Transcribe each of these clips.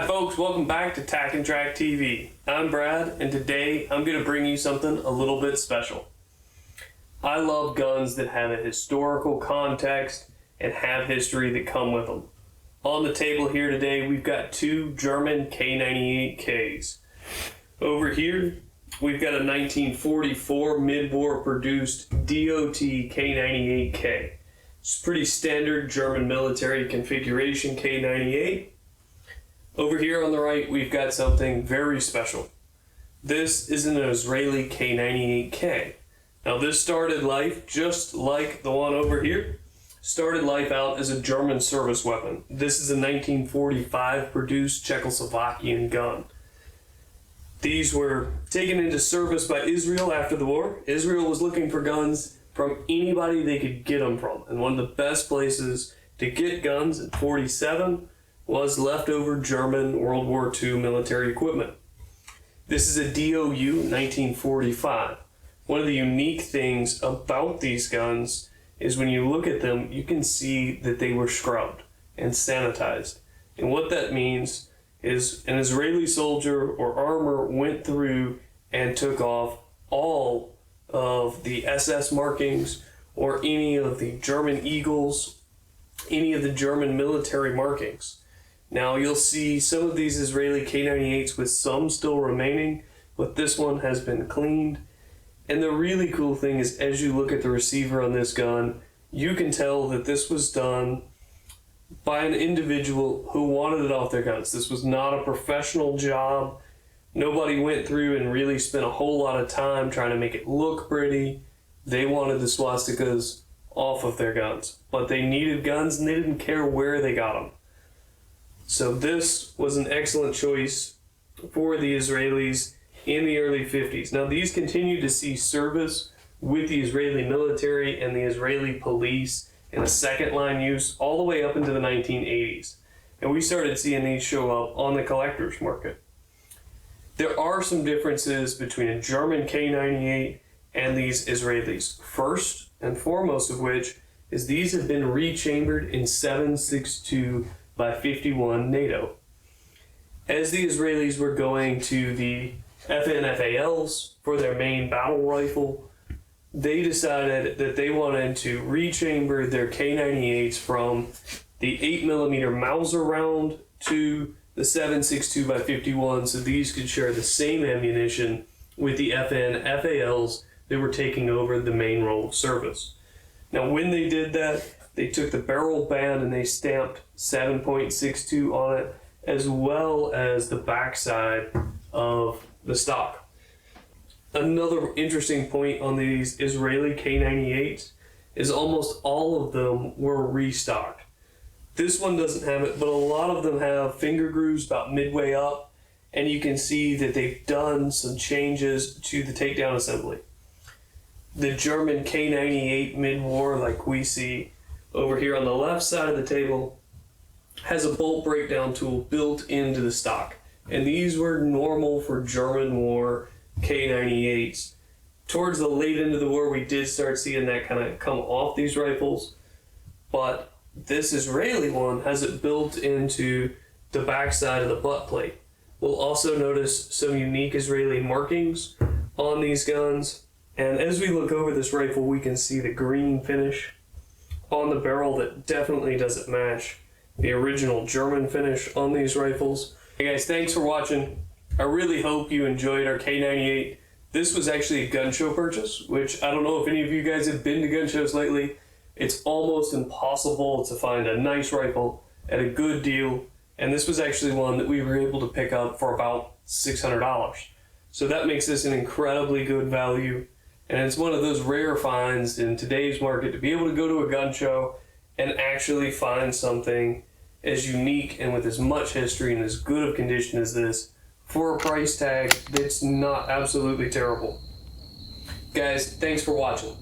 Hi folks, welcome back to TacNTrack TV. I'm Brad, and today I'm going to bring you something a little bit special. I love guns that have a historical context and have history that come with them. On the table here today, we've got two German K98Ks. Over here, we've got a 1944 mid-war produced DOT K98K. It's pretty standard German military configuration K98. Over here on the right, we've got something very special. This is an Israeli K98K. Now this started life just like the one over here. Started life out as a German service weapon. This is a 1945 produced Czechoslovakian gun. These were taken into service by Israel after the war. Israel was looking for guns from anybody they could get them from. And one of the best places to get guns in 47 was leftover German World War II military equipment. This is a DOU 1945. One of the unique things about these guns is when you look at them, you can see that they were scrubbed and sanitized. And what that means is an Israeli soldier or armor went through and took off all of the SS markings or any of the German eagles, any of the German military markings. Now you'll see some of these Israeli K98s with some still remaining, but this one has been cleaned. And the really cool thing is, as you look at the receiver on this gun, you can tell that this was done by an individual who wanted it off their guns. This was not a professional job. Nobody went through and really spent a whole lot of time trying to make it look pretty. They wanted the swastikas off of their guns, but they needed guns and they didn't care where they got them. So this was an excellent choice for the Israelis in the early 50s. Now these continued to see service with the Israeli military and the Israeli police in a second line use all the way up into the 1980s. And we started seeing these show up on the collector's market. There are some differences between a German K98 and these Israelis. First and foremost of which is these have been rechambered in 7.62 by 51 NATO. As the Israelis were going to the FN FALs for their main battle rifle, they decided that they wanted to rechamber their K98s from the 8mm Mauser round to the 7.62 by 51, so these could share the same ammunition with the FN FALs that were taking over the main role of service. Now when they did that, they took the barrel band and they stamped 7.62 on it, as well as the backside of the stock. Another interesting point on these Israeli K98s is almost all of them were restocked. This one doesn't have it, but a lot of them have finger grooves about midway up, and you can see that they've done some changes to the takedown assembly. The German K98 mid-war, like we see over here on the left side of the table, has a bolt breakdown tool built into the stock. And these were normal for German war K98s. Towards the late end of the war, we did start seeing that kind of come off these rifles. But this Israeli one has it built into the backside of the butt plate. We'll also notice some unique Israeli markings on these guns. And as we look over this rifle, we can see the green finish on the barrel that definitely doesn't match the original German finish on these rifles. Hey guys, thanks for watching. I really hope you enjoyed our K98. This was actually a gun show purchase, which I don't know if any of you guys have been to gun shows lately. It's almost impossible to find a nice rifle at a good deal, and this was actually one that we were able to pick up for about $600. So that makes this an incredibly good value. And it's one of those rare finds in today's market to be able to go to a gun show and actually find something as unique and with as much history and as good of condition as this for a price tag that's not absolutely terrible. Guys, thanks for watching.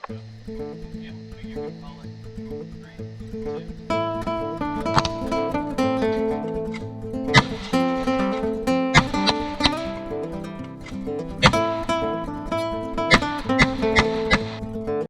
Yeah, you can call it 3, 2.